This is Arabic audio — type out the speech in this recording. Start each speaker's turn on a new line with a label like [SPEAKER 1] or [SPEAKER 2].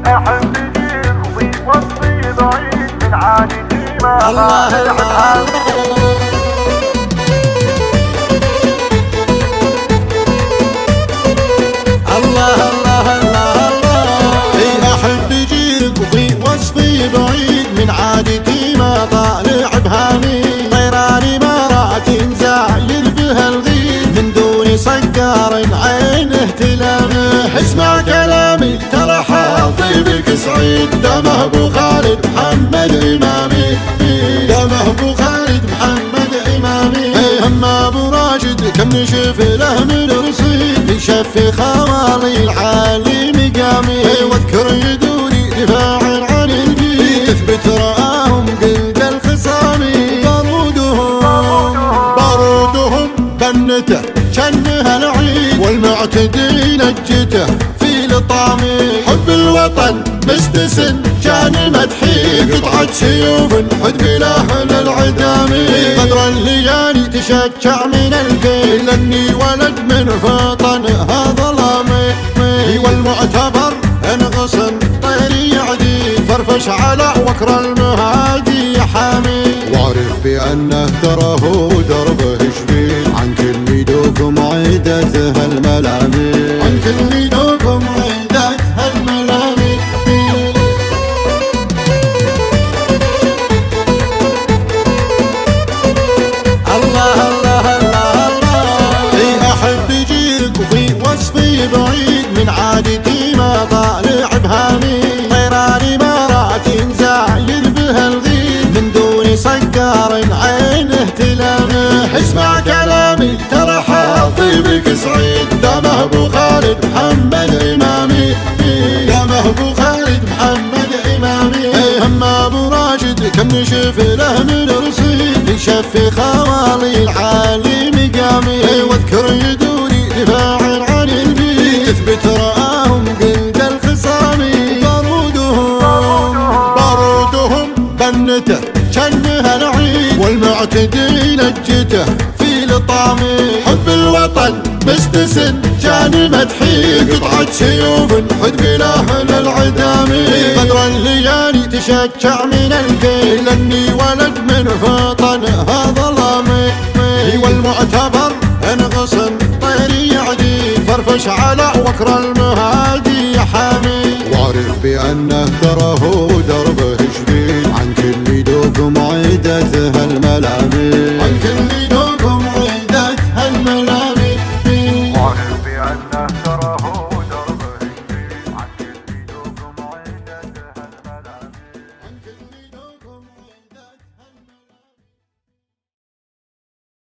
[SPEAKER 1] أحب يجيب وصفي بعيد من عادتي ما
[SPEAKER 2] الله الله الله الله الله الله.
[SPEAKER 3] أحب يجيك وفي وصفي بعيد من عادتي ما طالع بهامي، طيران مرات زايد بها الغيد من دون صقار عينه تلامح. اسمع كلامي ترى حاطبك سعيد، دمه ابو خالد محمد امامي، دمه ابو خالد محمد امامي. هم ابو راشد كم نشف له من رصيد، يشفي خوالي العالي مقامي. واذكر يدوري دفاع عن الجيل، تثبت رآهم قلد الخصام. بارودهم بنته شنها العيد، والمعتدي نجته في لطامي. حب الوطن مستسن شان مدحي، قطعة سيوف حد بلاهل العدامي. قدر الليالي تشجع من الفيل، اني ولد من فطن هذا ظلامي. والمعتبر انغصن طيري يعدي، فرفش على وكر المهادي حامي. واعرف بانه ترى هو دربه شبيل، عن كل دوكم عيدته الملامي، عن كل دوكم عيدته الملامي.
[SPEAKER 2] الله الله الله الله.
[SPEAKER 3] احب يجيك وفي وصفي بعيد من عادتي ما طالع بهامي، طيران مرات زايد بها الغيد من دون صقار عينه تلامح. اسمع كلامي ترى حاطبك سعيد، دمه ابو خالد محمد امامي، دمه ابو خالد محمد امامي. هم ابو راشد كم نشف له من رصيد، يشفي خوالي العالي مقامي. واذكر يدوري دفاع عن البيت، تثبت رآهم قلد الخصام. بارودهم بنته شنها العيد، والمعتدي نجته في لطامي. حب الوطن مستسن شان مدحي، قطعة سيوف حد بلاهل العدامي. قدر الليالي تشجع من الفيل، اني ولد من فطن هذا ظلامي. والمعتبر انغصن طيري يعدي، فرفش على وكر المهادي حامي. واعرف بانه ترى هو دربه شبيل، عن كل دوكم عيدته الملامي، عن كل